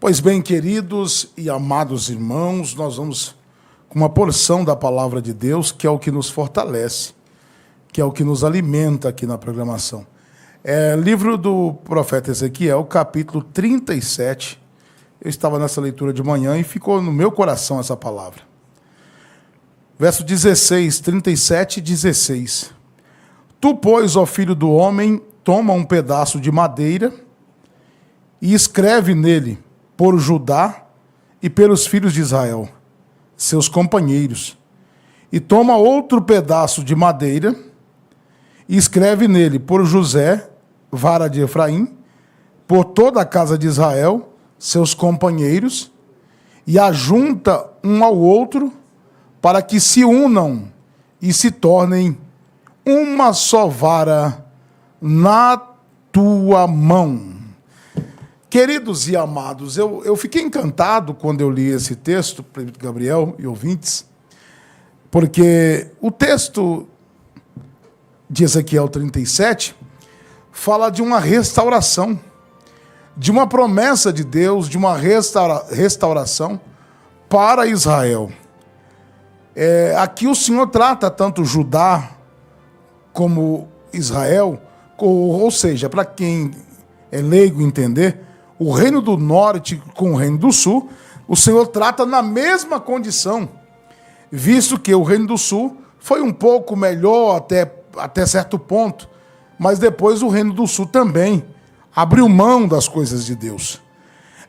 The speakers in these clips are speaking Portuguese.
Pois bem, queridos e amados irmãos, nós vamos com uma porção da palavra de Deus, que é o que nos fortalece, que é o que nos alimenta aqui na programação. Livro do profeta Ezequiel, capítulo 37. Eu estava nessa leitura de manhã e ficou no meu coração essa palavra. Verso 16, 37 e 16. Tu, pois, ó filho do homem, toma um pedaço de madeira e escreve nele por Judá e pelos filhos de Israel, seus companheiros. E toma outro pedaço de madeira e escreve nele por José, vara de Efraim, por toda a casa de Israel, seus companheiros, e ajunta um ao outro para que se unam e se tornem uma só vara na tua mão. Queridos e amados, eu fiquei encantado quando eu li esse texto, Gabriel e ouvintes, porque o texto de Ezequiel 37 fala de uma restauração, de uma promessa de Deus, de uma restauração para Israel. Aqui o Senhor trata tanto Judá como Israel, ou seja, para quem é leigo entender, o reino do norte com o reino do sul, o Senhor trata na mesma condição, visto que o reino do sul foi um pouco melhor até certo ponto, mas depois o reino do sul também abriu mão das coisas de Deus.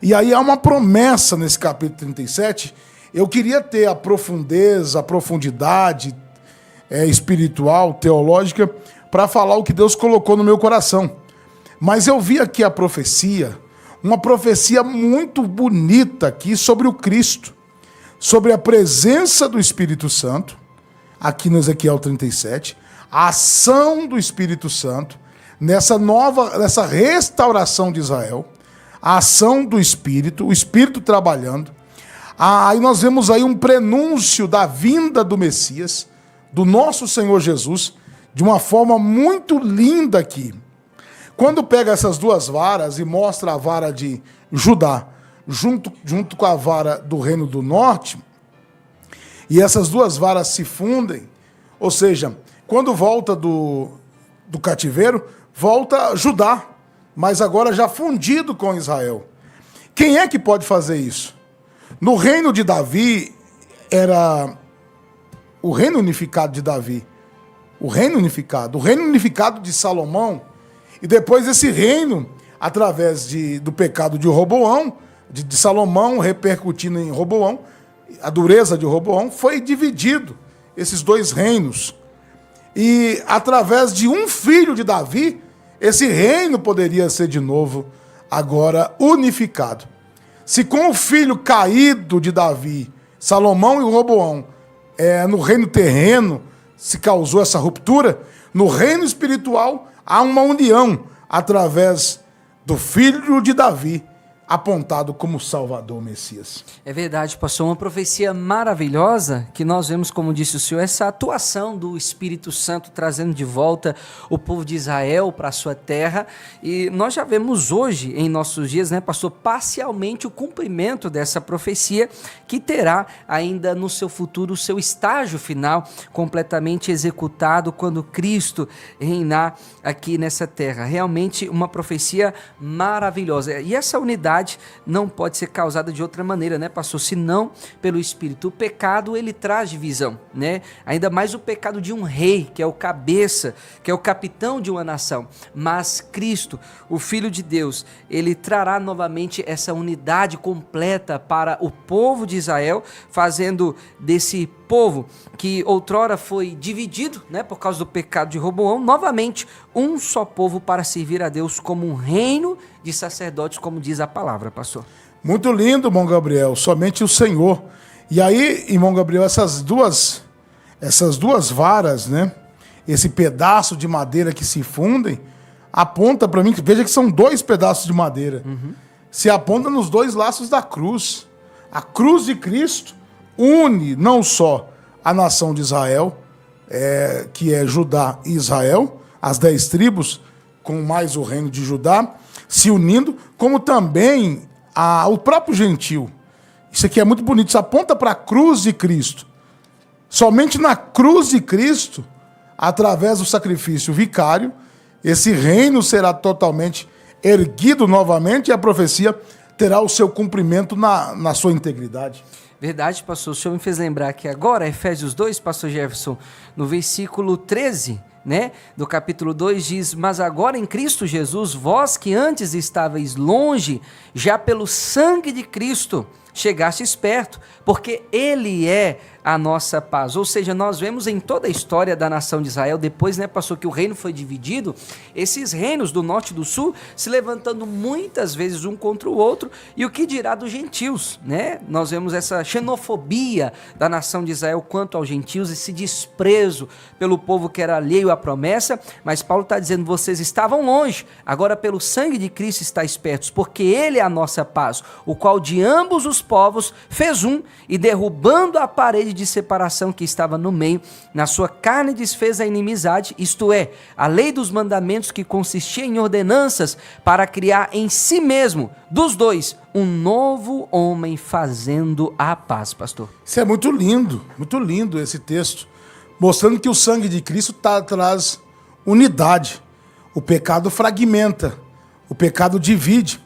E aí há uma promessa nesse capítulo 37, eu queria ter a profundidade espiritual, teológica, para falar o que Deus colocou no meu coração. Mas eu vi aqui a profecia, uma profecia muito bonita aqui sobre o Cristo, sobre a presença do Espírito Santo, aqui no Ezequiel 37, a ação do Espírito Santo, nessa restauração de Israel, a ação do Espírito, o Espírito trabalhando. Aí nós vemos aí um prenúncio da vinda do Messias, do nosso Senhor Jesus, de uma forma muito linda aqui. Quando pega essas duas varas e mostra a vara de Judá junto com a vara do reino do norte, e essas duas varas se fundem, ou seja, quando volta do cativeiro, volta Judá, mas agora já fundido com Israel. Quem é que pode fazer isso? No reino de Davi, era o reino unificado de Davi, o reino unificado de Salomão, e depois esse reino, através do pecado de Roboão, de Salomão repercutindo em Roboão, a dureza de Roboão, foi dividido, esses dois reinos. E através de um filho de Davi, esse reino poderia ser de novo agora unificado. Se com o filho caído de Davi, Salomão e Roboão, no reino terreno se causou essa ruptura, no reino espiritual há uma união através do filho de Davi, apontado como Salvador Messias. É verdade, pastor, uma profecia maravilhosa que nós vemos, como disse o senhor, essa atuação do Espírito Santo trazendo de volta o povo de Israel para a sua terra, e nós já vemos hoje, em nossos dias, né, pastor, parcialmente o cumprimento dessa profecia, que terá ainda no seu futuro o seu estágio final completamente executado quando Cristo reinar aqui nessa terra. Realmente uma profecia maravilhosa, e essa unidade não pode ser causada de outra maneira, né, pastor? Senão pelo Espírito. O pecado, ele traz divisão, né? Ainda mais o pecado de um rei, que é o cabeça, que é o capitão de uma nação. Mas Cristo, o Filho de Deus, ele trará novamente essa unidade completa para o povo de Israel, fazendo desse povo que outrora foi dividido, né, por causa do pecado de Roboão, novamente um só povo para servir a Deus como um reino de sacerdotes, como diz a palavra, pastor. Muito lindo, irmão Gabriel, somente o Senhor. E aí, irmão Gabriel, essas duas varas, né, esse pedaço de madeira que se fundem, aponta para mim, veja que são dois pedaços de madeira, se aponta nos dois laços da cruz. A cruz de Cristo une não só a nação de Israel, que é Judá e Israel, as 10 tribos, com mais o reino de Judá, se unindo, como também o próprio gentil. Isso aqui é muito bonito, isso aponta para a cruz de Cristo. Somente na cruz de Cristo, através do sacrifício vicário, esse reino será totalmente erguido novamente e a profecia terá o seu cumprimento na sua integridade. Verdade, pastor. O senhor me fez lembrar que agora, Efésios 2, pastor Jefferson, no versículo 13, né, do capítulo 2, diz: mas agora em Cristo Jesus, vós que antes estáveis longe, já pelo sangue de Cristo chegastes perto, porque Ele é a nossa paz. Ou seja, nós vemos em toda a história da nação de Israel, depois, né, passou que o reino foi dividido, esses reinos do norte e do sul se levantando muitas vezes um contra o outro, e o que dirá dos gentios, né? Nós vemos essa xenofobia da nação de Israel quanto aos gentios, esse desprezo pelo povo que era alheio à promessa, mas Paulo está dizendo: vocês estavam longe, agora pelo sangue de Cristo estáis perto, porque Ele é a nossa paz, o qual de ambos os povos fez um, e derrubando a parede de separação que estava no meio, na sua carne desfez a inimizade, isto é, a lei dos mandamentos, que consistia em ordenanças, para criar em si mesmo, dos dois, um novo homem, fazendo a paz. Pastor, isso é muito lindo esse texto, mostrando que o sangue de Cristo traz unidade. O pecado fragmenta, o pecado divide.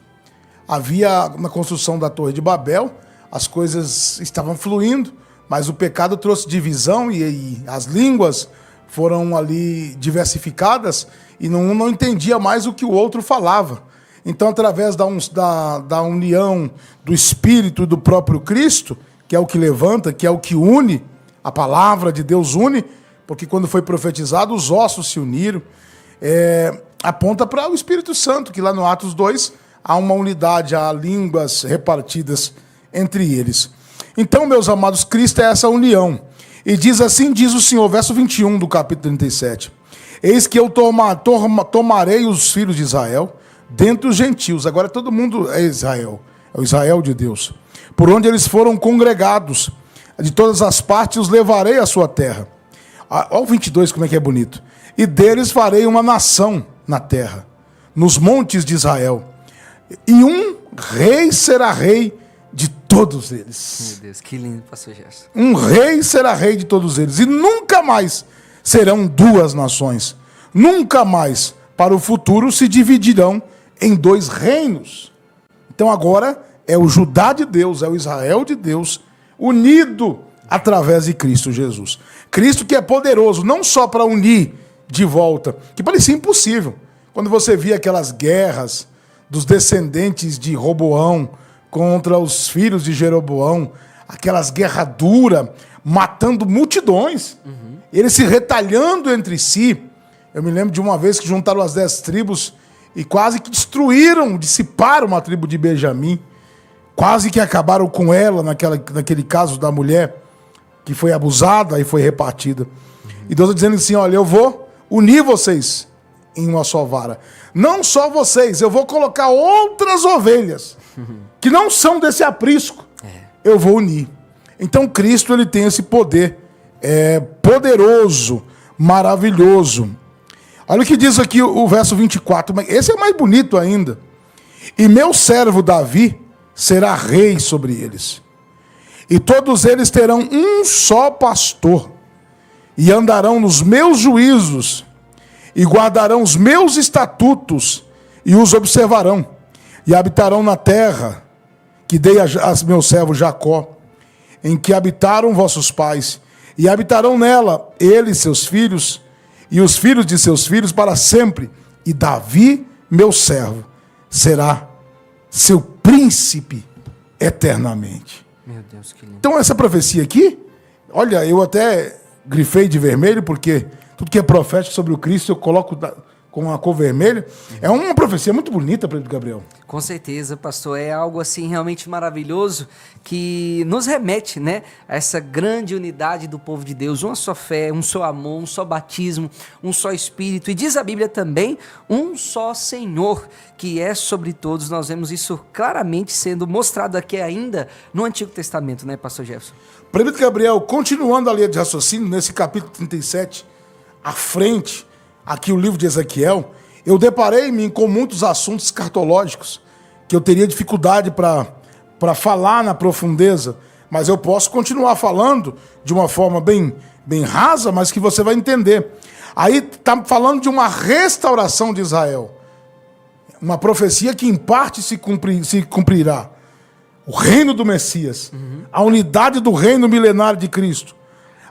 Havia, na construção da Torre de Babel, as coisas estavam fluindo, mas o pecado trouxe divisão e as línguas foram ali diversificadas e um não entendia mais o que o outro falava. Então, através da união do Espírito e do próprio Cristo, que é o que levanta, que é o que une, a palavra de Deus une, porque quando foi profetizado, os ossos se uniram, aponta para o Espírito Santo, que lá no Atos 2 há uma unidade, há línguas repartidas entre eles. Então, meus amados, Cristo é essa união. E diz assim, diz o Senhor, verso 21 do capítulo 37. Eis que eu tomarei os filhos de Israel dentre os gentios. Agora todo mundo é Israel. É o Israel de Deus. Por onde eles foram congregados. De todas as partes os levarei à sua terra. Olha o 22, como é que é bonito. E deles farei uma nação na terra, nos montes de Israel. E um rei será rei de todos eles. Meu Deus, que lindo, pastor Gerson. Um rei será rei de todos eles. E nunca mais serão duas nações. Nunca mais, para o futuro, se dividirão em dois reinos. Então agora é o Judá de Deus, é o Israel de Deus, unido através de Cristo Jesus. Cristo que é poderoso, não só para unir de volta, que parecia impossível. Quando você via aquelas guerras dos descendentes de Roboão contra os filhos de Jeroboão, aquelas guerras duras, matando multidões, eles se retalhando entre si. Eu me lembro de uma vez que juntaram as 10 tribos e quase que dissiparam a tribo de Benjamim, quase que acabaram com ela, naquele caso da mulher que foi abusada e foi repartida. E Deus está dizendo assim, olha, eu vou unir vocês em uma só vara. Não só vocês, eu vou colocar outras ovelhas que não são desse aprisco. Eu vou unir. Então Cristo, ele tem esse poder poderoso, maravilhoso. Olha o que diz aqui o verso 24. Esse é mais bonito ainda. E meu servo Davi será rei sobre eles. E todos eles terão um só pastor. E andarão nos meus juízos. E guardarão os meus estatutos. E os observarão. E habitarão na terra que dei a meu servo Jacó, em que habitaram vossos pais. E habitarão nela ele e seus filhos, e os filhos de seus filhos para sempre. E Davi, meu servo, será seu príncipe eternamente. Meu Deus, que lindo. Então essa profecia aqui, olha, eu até grifei de vermelho, porque tudo que é profético sobre o Cristo eu coloco com a cor vermelha. É uma profecia muito bonita, Pedro Gabriel. Com certeza, pastor. É algo assim realmente maravilhoso que nos remete, né, a essa grande unidade do povo de Deus. Uma só fé, um só amor, um só batismo, um só Espírito. E diz a Bíblia também, um só Senhor, que é sobre todos. Nós vemos isso claramente sendo mostrado aqui ainda no Antigo Testamento, né, pastor Jefferson? Pedro Gabriel, continuando a linha de raciocínio, nesse capítulo 37, à frente, aqui o livro de Ezequiel, eu deparei-me com muitos assuntos escatológicos que eu teria dificuldade para falar na profundeza, mas eu posso continuar falando de uma forma bem rasa, mas que você vai entender. Aí está falando de uma restauração de Israel. Uma profecia que em parte se cumprirá. O reino do Messias. A unidade do reino milenário de Cristo.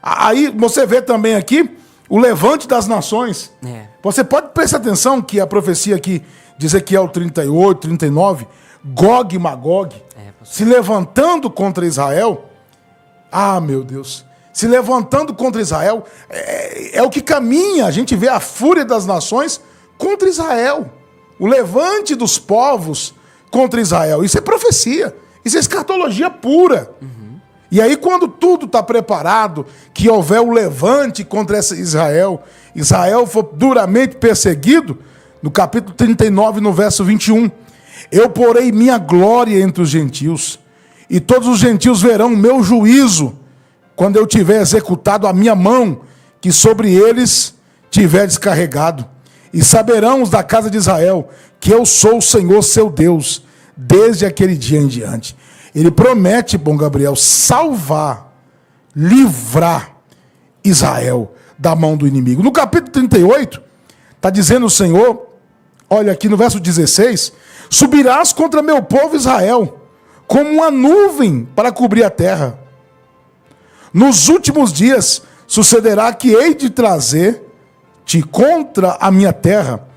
Aí você vê também aqui o levante das nações. Você pode prestar atenção que a profecia aqui de Ezequiel 38, 39, Gog e Magog, se levantando contra Israel. Ah, meu Deus. Se levantando contra Israel, é o que caminha. A gente vê a fúria das nações contra Israel. O levante dos povos contra Israel. Isso é profecia. Isso é escatologia pura. E aí, quando tudo está preparado, que houver o levante contra Israel for duramente perseguido, no capítulo 39, no verso 21, eu porei minha glória entre os gentios, e todos os gentios verão o meu juízo, quando eu tiver executado a minha mão, que sobre eles tiver descarregado. E saberão os da casa de Israel que eu sou o Senhor seu Deus, desde aquele dia em diante. Ele promete, bom Gabriel, salvar, livrar Israel da mão do inimigo. No capítulo 38, está dizendo o Senhor, olha aqui no verso 16, subirás contra meu povo Israel, como uma nuvem para cobrir a terra. Nos últimos dias sucederá que hei de trazer-te contra a minha terra,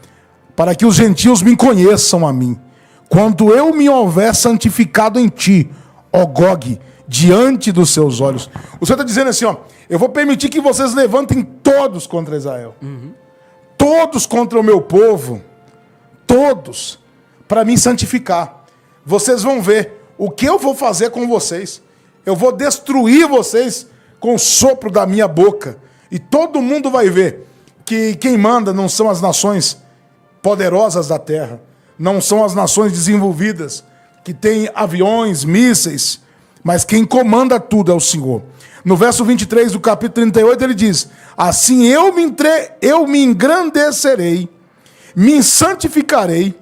para que os gentios me conheçam a mim, quando eu me houver santificado em ti, ó Gog, diante dos seus olhos. O Senhor está dizendo assim, ó, eu vou permitir que vocês levantem todos contra Israel. Todos contra o meu povo. Todos. Para me santificar. Vocês vão ver o que eu vou fazer com vocês. Eu vou destruir vocês com o sopro da minha boca. E todo mundo vai ver que quem manda não são as nações poderosas da terra. Não são as nações desenvolvidas, que têm aviões, mísseis, mas quem comanda tudo é o Senhor. No verso 23 do capítulo 38 ele diz, assim eu me engrandecerei, me santificarei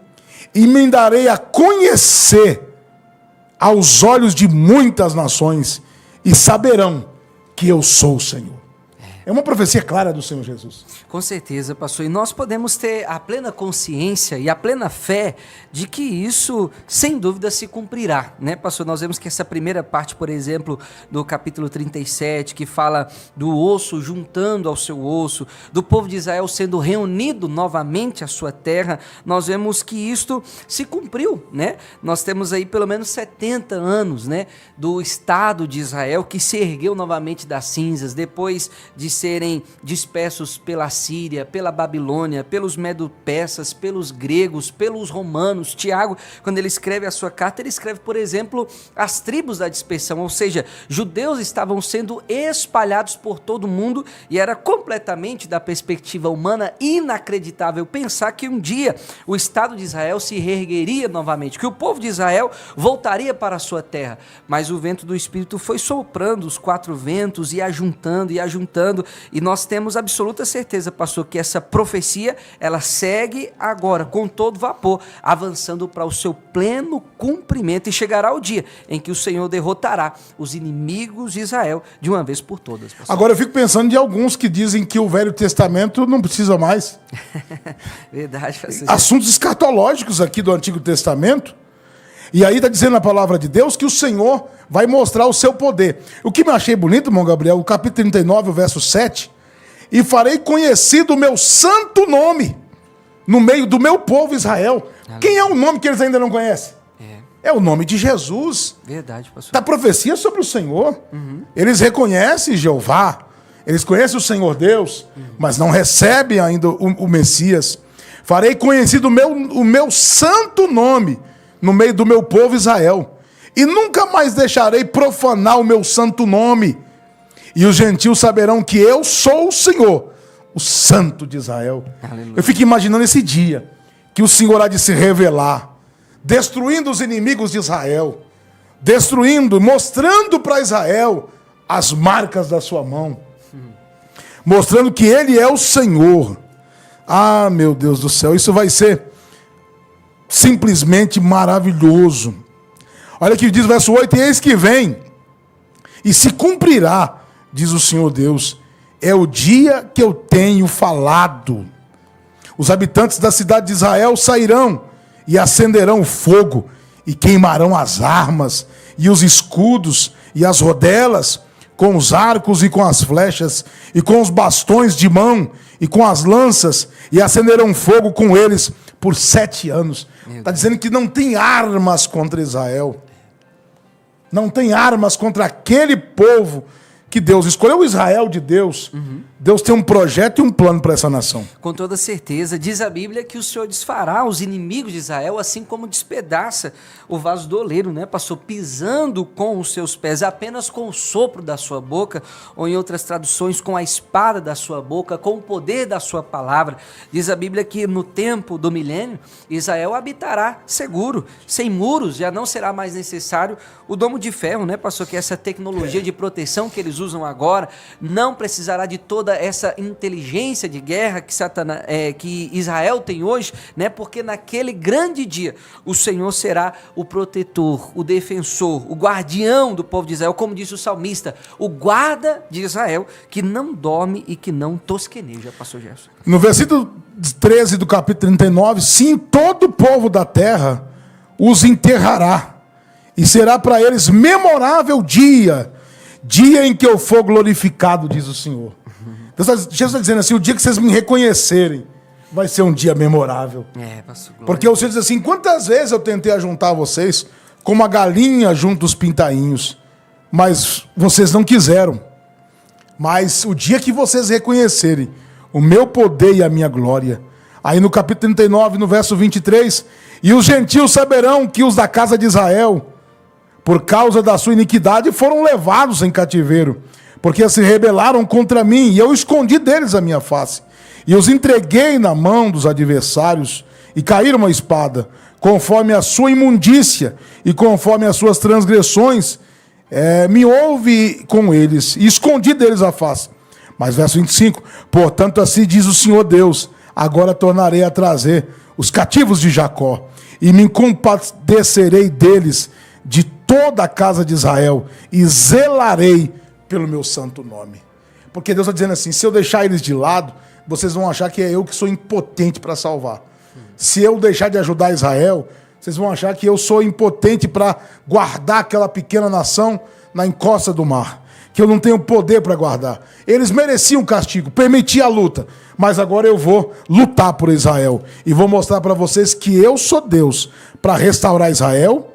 e me darei a conhecer aos olhos de muitas nações e saberão que eu sou o Senhor. É uma profecia clara do Senhor Jesus. Com certeza, pastor. E nós podemos ter a plena consciência e a plena fé de que isso, sem dúvida, se cumprirá, né, pastor? Nós vemos que essa primeira parte, por exemplo, do capítulo 37, que fala do osso juntando ao seu osso, do povo de Israel sendo reunido novamente à sua terra, nós vemos que isto se cumpriu, né? Nós temos aí pelo menos 70 anos, né, do Estado de Israel que se ergueu novamente das cinzas, depois de serem dispersos pela Síria, pela Babilônia, pelos medo-persas, pelos gregos, pelos romanos. Tiago, quando ele escreve a sua carta, ele escreve, por exemplo, as tribos da dispersão, ou seja, judeus estavam sendo espalhados por todo o mundo e era completamente, da perspectiva humana, inacreditável pensar que um dia o Estado de Israel se reergueria novamente, que o povo de Israel voltaria para a sua terra, mas o vento do Espírito foi soprando os quatro ventos e ajuntando, e nós temos absoluta certeza, pastor, que essa profecia, ela segue agora com todo vapor, avançando para o seu pleno cumprimento, e chegará o dia em que o Senhor derrotará os inimigos de Israel de uma vez por todas, pastor. Agora eu fico pensando de alguns que dizem que o Velho Testamento não precisa mais. Verdade, pastor. Assuntos escatológicos aqui do Antigo Testamento. E aí está dizendo a palavra de Deus que o Senhor vai mostrar o seu poder. O que me achei bonito, irmão Gabriel, o capítulo 39, o verso 7, e farei conhecido o meu santo nome no meio do meu povo Israel. Quem é o nome que eles ainda não conhecem? É o nome de Jesus. Verdade, pastor. Da profecia sobre o Senhor. Eles reconhecem Jeová, eles conhecem o Senhor Deus, mas não recebem ainda o Messias. Farei conhecido o meu santo nome no meio do meu povo Israel, e nunca mais deixarei profanar o meu santo nome, e os gentios saberão que eu sou o Senhor, o Santo de Israel. Aleluia. Eu fico imaginando esse dia, que o Senhor há de se revelar, destruindo os inimigos de Israel, mostrando para Israel as marcas da sua mão, mostrando que Ele é o Senhor. Ah, meu Deus do céu, isso vai ser simplesmente maravilhoso. Olha que diz o verso 8, e eis que vem, e se cumprirá, diz o Senhor Deus, é o dia que eu tenho falado. Os habitantes da cidade de Israel sairão e acenderão o fogo, e queimarão as armas, e os escudos, e as rodelas, com os arcos e com as flechas, e com os bastões de mão, e com as lanças, e acenderão fogo com eles por 7 anos. Está dizendo que não tem armas contra Israel. Não tem armas contra aquele povo que Deus escolheu, o Israel de Deus. Deus tem um projeto e um plano para essa nação. Com toda certeza. Diz a Bíblia que o Senhor desfará os inimigos de Israel, assim como despedaça o vaso do oleiro, né? Passou pisando com os seus pés, apenas com o sopro da sua boca, ou em outras traduções, com a espada da sua boca, com o poder da sua palavra. Diz a Bíblia que no tempo do milênio, Israel habitará seguro, sem muros, já não será mais necessário o domo de ferro, né? Passou que essa tecnologia de proteção que eles usam agora não precisará de toda essa inteligência de guerra que Israel tem hoje, né? Porque naquele grande dia o Senhor será o protetor, o defensor, o guardião do povo de Israel, como disse o salmista, o guarda de Israel, que não dorme e que não tosqueneja, pastor Gerson. No versículo 13 do capítulo 39, sim, todo o povo da terra os enterrará, e será para eles memorável dia em que eu for glorificado, diz o Senhor. Jesus está dizendo assim, o dia que vocês me reconhecerem, vai ser um dia memorável. Porque o Senhor diz assim, quantas vezes eu tentei ajuntar vocês, como a galinha junto os pintainhos, mas vocês não quiseram. Mas o dia que vocês reconhecerem o meu poder e a minha glória, aí no capítulo 39, no verso 23, e os gentios saberão que os da casa de Israel, por causa da sua iniquidade, foram levados em cativeiro, porque se rebelaram contra mim, e eu escondi deles a minha face, e os entreguei na mão dos adversários, e caíram a espada, conforme a sua imundícia, e conforme as suas transgressões, me houve com eles, e escondi deles a face. Mas verso 25, portanto assim diz o Senhor Deus, agora tornarei a trazer os cativos de Jacó, e me compadecerei deles, de toda a casa de Israel, e zelarei pelo meu santo nome. Porque Deus está dizendo assim, se eu deixar eles de lado, vocês vão achar que é eu que sou impotente para salvar. Se eu deixar de ajudar Israel, vocês vão achar que eu sou impotente para guardar aquela pequena nação na encosta do mar, que eu não tenho poder para guardar. Eles mereciam castigo, permiti a luta, mas agora eu vou lutar por Israel, e vou mostrar para vocês que eu sou Deus para restaurar Israel,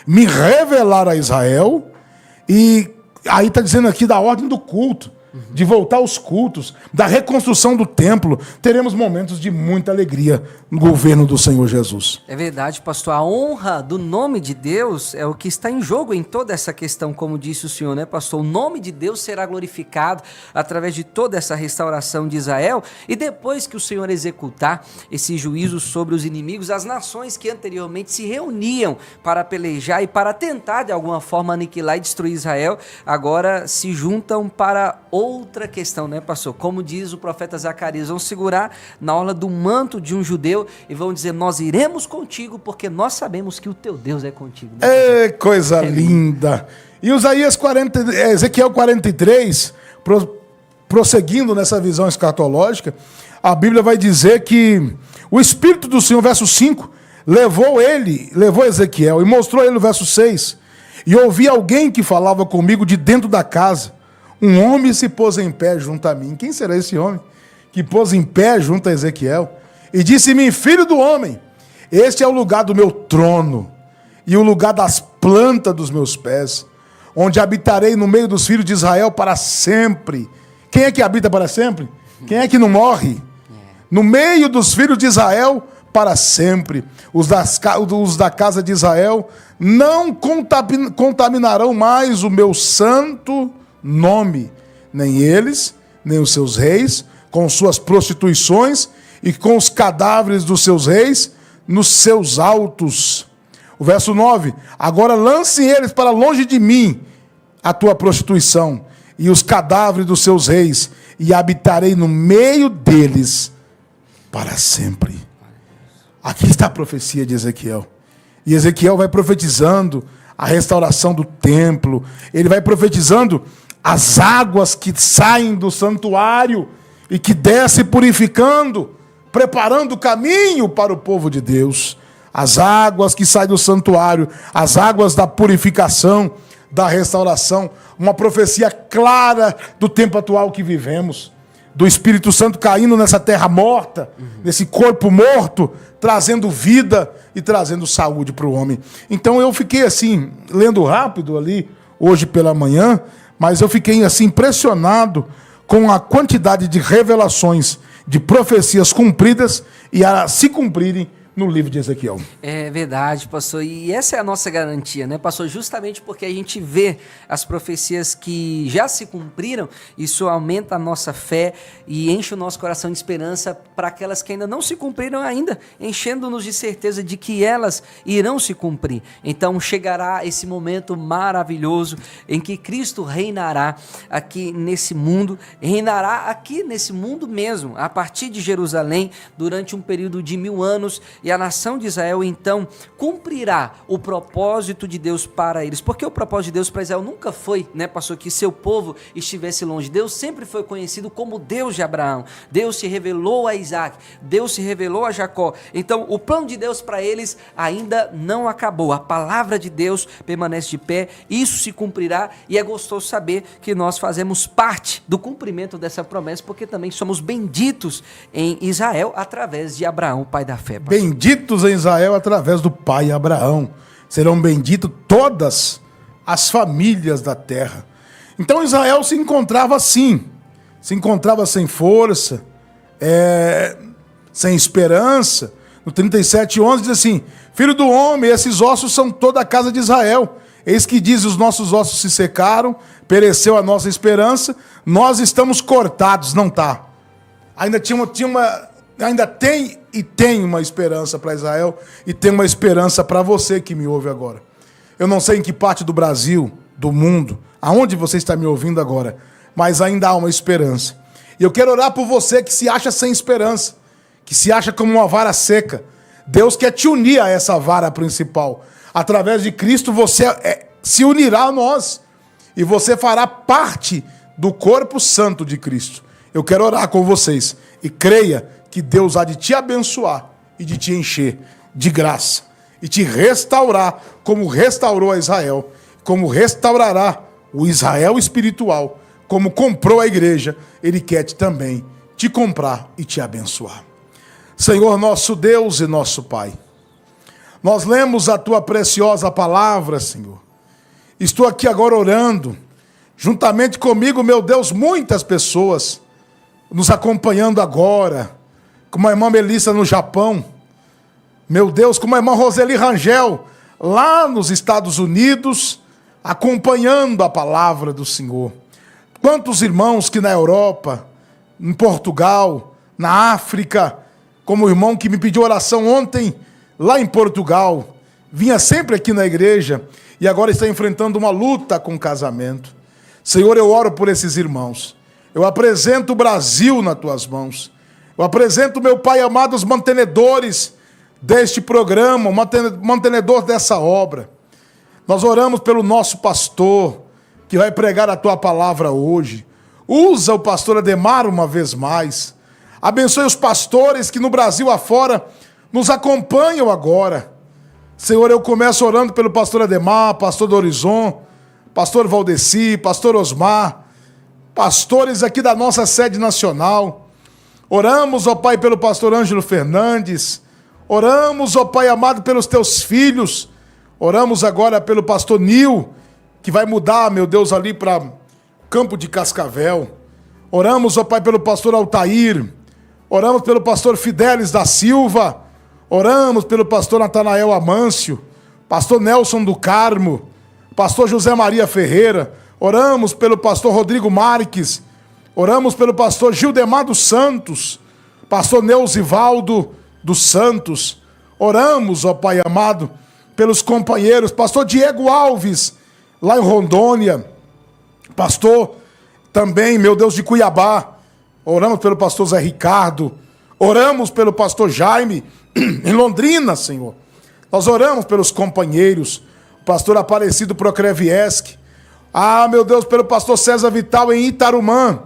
me revelar a Israel. E aí está dizendo aqui da ordem do culto, de voltar aos cultos, da reconstrução do templo. Teremos momentos de muita alegria no governo do Senhor Jesus. É verdade, pastor. A honra do nome de Deus é o que está em jogo em toda essa questão, como disse o senhor, né, pastor? O nome de Deus será glorificado através de toda essa restauração de Israel, e depois que o Senhor executar esse juízo sobre os inimigos, as nações que anteriormente se reuniam para pelejar e para tentar de alguma forma aniquilar e destruir Israel, agora se juntam para outra questão, né, pastor? Como diz o profeta Zacarias, vão segurar na orla do manto de um judeu e vão dizer, nós iremos contigo porque nós sabemos que o teu Deus é contigo. Né, é coisa linda. E Ezequiel 43, prosseguindo nessa visão escatológica, a Bíblia vai dizer que o Espírito do Senhor, verso 5, levou Ezequiel e mostrou ele no verso 6. E ouvi alguém que falava comigo de dentro da casa. Um homem se pôs em pé junto a mim. Quem será esse homem que pôs em pé junto a Ezequiel? E disse-me, filho do homem, este é o lugar do meu trono e o lugar das plantas dos meus pés, onde habitarei no meio dos filhos de Israel para sempre. Quem é que habita para sempre? Quem é que não morre? No meio dos filhos de Israel para sempre. Os da casa de Israel não contaminarão mais o meu santo nome, nem eles, nem os seus reis, com suas prostituições e com os cadáveres dos seus reis nos seus altos. O verso 9, agora lance eles para longe de mim a tua prostituição e os cadáveres dos seus reis, e habitarei no meio deles para sempre. Aqui está a profecia de Ezequiel. E Ezequiel vai profetizando a restauração do templo. Ele vai profetizando as águas que saem do santuário e que descem purificando, preparando o caminho para o povo de Deus. As águas que saem do santuário, as águas da purificação, da restauração. Uma profecia clara do tempo atual que vivemos. Do Espírito Santo caindo nessa terra morta, nesse corpo morto, trazendo vida e trazendo saúde para o homem. Então eu fiquei assim, lendo rápido ali, hoje pela manhã, mas eu fiquei assim impressionado com a quantidade de revelações, de profecias cumpridas e a se cumprirem no livro de Ezequiel. É verdade, pastor. E essa é a nossa garantia, né, pastor? Justamente porque a gente vê as profecias que já se cumpriram, isso aumenta a nossa fé e enche o nosso coração de esperança para aquelas que ainda não se cumpriram ainda, enchendo-nos de certeza de que elas irão se cumprir. Então chegará esse momento maravilhoso em que Cristo reinará aqui nesse mundo, reinará aqui nesse mundo mesmo, a partir de Jerusalém, durante um período de 1000 anos, e a nação de Israel, então, cumprirá o propósito de Deus para eles. Porque o propósito de Deus para Israel nunca foi, né, pastor, que seu povo estivesse longe. Deus sempre foi conhecido como Deus de Abraão. Deus se revelou a Isaac. Deus se revelou a Jacó. Então, o plano de Deus para eles ainda não acabou. A palavra de Deus permanece de pé. Isso se cumprirá e é gostoso saber que nós fazemos parte do cumprimento dessa promessa, porque também somos benditos em Israel através de Abraão, pai da fé. Benditos em Israel através do pai Abraão. Serão benditas todas as famílias da terra. Então Israel se encontrava assim. Se encontrava sem força, sem esperança. No 37:11 diz assim: Filho do homem, esses ossos são toda a casa de Israel. Eis que diz: os nossos ossos se secaram, pereceu a nossa esperança, nós estamos cortados. Não está. Ainda tem e tem uma esperança para Israel e tem uma esperança para você que me ouve agora. Eu não sei em que parte do Brasil, do mundo, aonde você está me ouvindo agora, mas ainda há uma esperança. E eu quero orar por você que se acha sem esperança, que se acha como uma vara seca. Deus quer te unir a essa vara principal. Através de Cristo você se unirá a nós e você fará parte do corpo santo de Cristo. Eu quero orar com vocês e creia que Deus há de te abençoar e de te encher de graça e te restaurar como restaurou a Israel, como restaurará o Israel espiritual, como comprou a igreja, Ele quer também te comprar e te abençoar. Senhor, nosso Deus e nosso Pai, nós lemos a Tua preciosa palavra, Senhor. Estou aqui agora orando, juntamente comigo, meu Deus, muitas pessoas nos acompanhando agora, como a irmã Melissa no Japão, meu Deus, como a irmã Roseli Rangel, lá nos Estados Unidos, acompanhando a palavra do Senhor. Quantos irmãos que na Europa, em Portugal, na África, como o irmão que me pediu oração ontem, lá em Portugal, vinha sempre aqui na igreja e agora está enfrentando uma luta com o casamento. Senhor, eu oro por esses irmãos. Eu apresento o Brasil nas tuas mãos. Eu apresento, meu Pai amado, os mantenedores deste programa, o mantenedor dessa obra. Nós oramos pelo nosso pastor, que vai pregar a tua palavra hoje. Usa o pastor Ademar uma vez mais. Abençoe os pastores que no Brasil afora nos acompanham agora. Senhor, eu começo orando pelo pastor Ademar, pastor do Horizon, pastor Valdeci, pastor Osmar, pastores aqui da nossa sede nacional. Oramos, ó Pai, pelo pastor Ângelo Fernandes. Oramos, ó Pai amado, pelos teus filhos. Oramos agora pelo pastor Nil, que vai mudar, meu Deus, ali para Campo de Cascavel. Oramos, ó Pai, pelo pastor Altair. Oramos pelo pastor Fidelis da Silva. Oramos pelo pastor Natanael Amâncio, pastor Nelson do Carmo, pastor José Maria Ferreira. Oramos pelo pastor Rodrigo Marques. Oramos pelo pastor Gildemar dos Santos, pastor Neusivaldo dos Santos. Oramos, ó Pai amado, pelos companheiros, pastor Diego Alves, lá em Rondônia, pastor também, meu Deus, de Cuiabá. Oramos pelo pastor Zé Ricardo. Oramos pelo pastor Jaime, em Londrina, Senhor. Nós oramos pelos companheiros, o pastor Aparecido Procreviesc. Meu Deus, pelo pastor César Vital em Itarumã,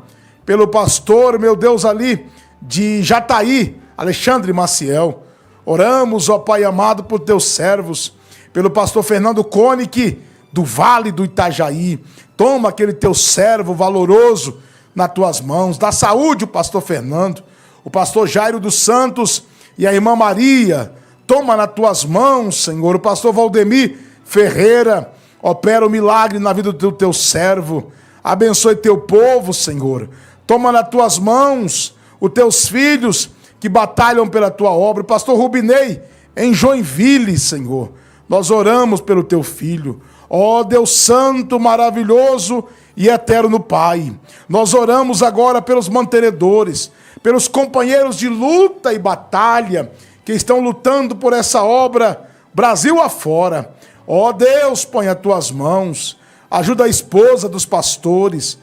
pelo pastor, meu Deus, ali de Jataí, Alexandre Maciel. Oramos, ó Pai amado, por teus servos, pelo pastor Fernando Koenig, do Vale do Itajaí. Toma aquele teu servo valoroso nas tuas mãos. Dá saúde o pastor Fernando, o pastor Jairo dos Santos e a irmã Maria. Toma nas tuas mãos, Senhor, o pastor Valdemir Ferreira. Opera o milagre na vida do teu servo. Abençoe teu povo, Senhor. Toma nas tuas mãos os teus filhos que batalham pela tua obra. O pastor Rubinei, em Joinville, Senhor. Nós oramos pelo teu filho. Ó Deus santo, maravilhoso e eterno Pai. Nós oramos agora pelos mantenedores, pelos companheiros de luta e batalha que estão lutando por essa obra Brasil afora. Ó Deus, põe as tuas mãos, ajuda a esposa dos pastores,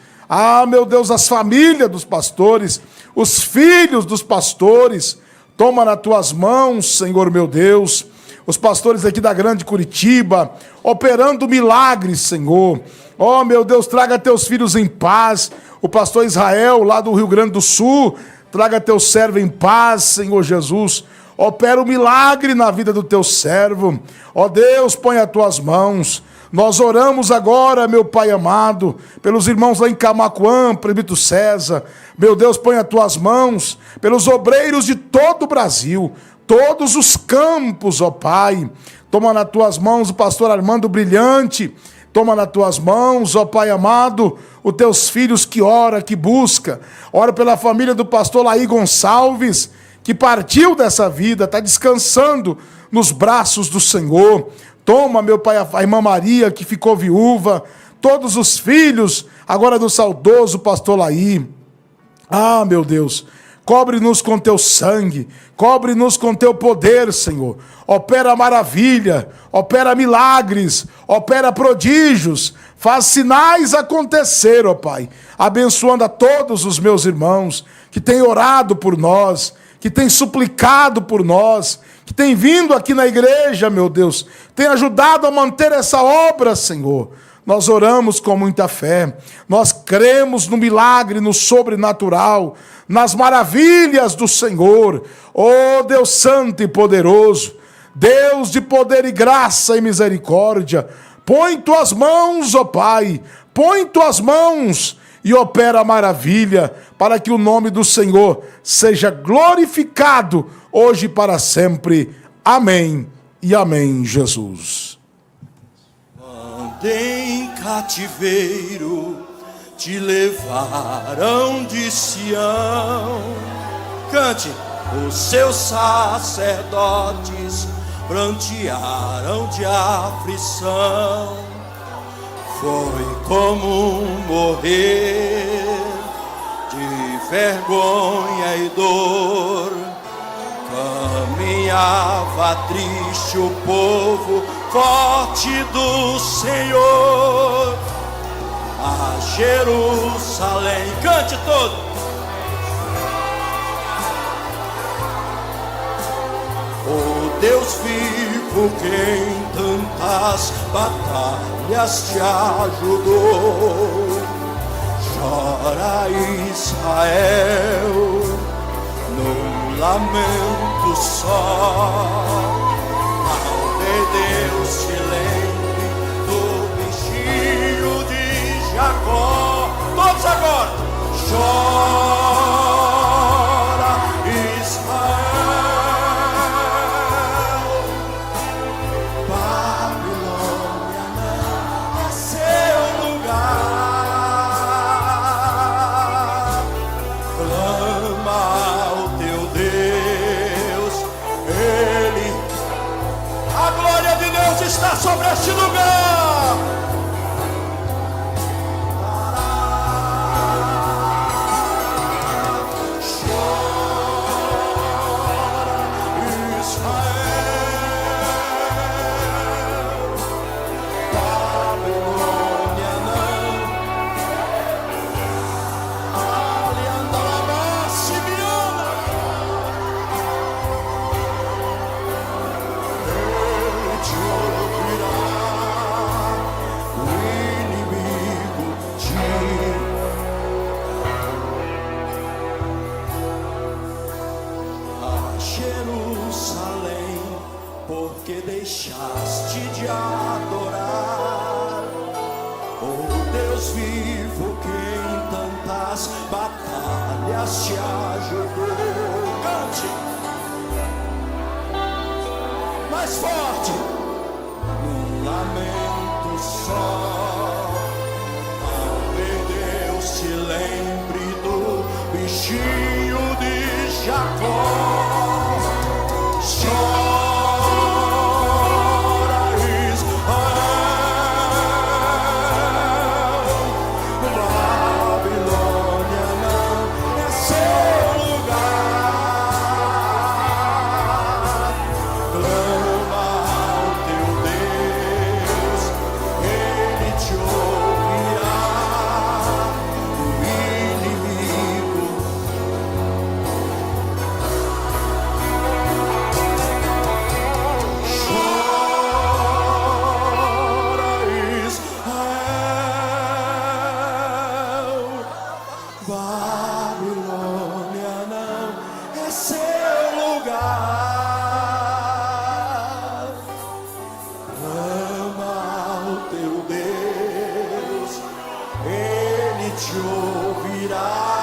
meu Deus, as famílias dos pastores, os filhos dos pastores, toma nas tuas mãos, Senhor meu Deus, os pastores aqui da Grande Curitiba, operando milagres, Senhor. Ó meu Deus, traga teus filhos em paz, o pastor Israel, lá do Rio Grande do Sul, traga teu servo em paz, Senhor Jesus. Opera o milagre na vida do teu servo. Ó Deus, põe as tuas mãos. Nós oramos agora, meu Pai amado, pelos irmãos lá em Camaquã, presbítero César. Meu Deus, põe as tuas mãos pelos obreiros de todo o Brasil, todos os campos, ó Pai. Toma nas tuas mãos o pastor Armando Brilhante. Toma nas tuas mãos, ó Pai amado, os teus filhos que ora, que busca. Ora pela família do pastor Laí Gonçalves, que partiu dessa vida, está descansando nos braços do Senhor. Toma, meu Pai, a irmã Maria, que ficou viúva, todos os filhos, agora do saudoso pastor Laí. Meu Deus, cobre-nos com teu sangue, cobre-nos com teu poder, Senhor. Opera maravilha, opera milagres, opera prodígios, faz sinais acontecer, ó Pai. Abençoando a todos os meus irmãos que têm orado por nós, que tem suplicado por nós, que tem vindo aqui na igreja, meu Deus, tem ajudado a manter essa obra, Senhor. Nós oramos com muita fé, nós cremos no milagre, no sobrenatural, nas maravilhas do Senhor. Oh Deus santo e poderoso, Deus de poder e graça e misericórdia, põe tuas mãos, ó Pai, põe tuas mãos e opera a maravilha, para que o nome do Senhor seja glorificado hoje e para sempre. Amém e amém, Jesus. Em cativeiro te levaram de Sião. Cante, os seus sacerdotes prantearam de aflição. Foi comum morrer de vergonha e dor. Caminhava triste o povo forte do Senhor a Jerusalém. Cante todo. O Deus vivo, quem tantas batalhas te ajudou. Chora Israel num lamento só. Deus se lembre do bichinho de Jacó. Todos agora. Chora Israel. Babilônia não é seu lugar. Clama ao teu Deus, Ele. A glória de Deus está sobre essa vivo que em tantas batalhas te ajudou. Cante mais forte. Num lamento só, talvez Deus te lembre do bichinho de Jacó. Babilônia não é seu lugar. Clama ao teu Deus, Ele te ouvirá.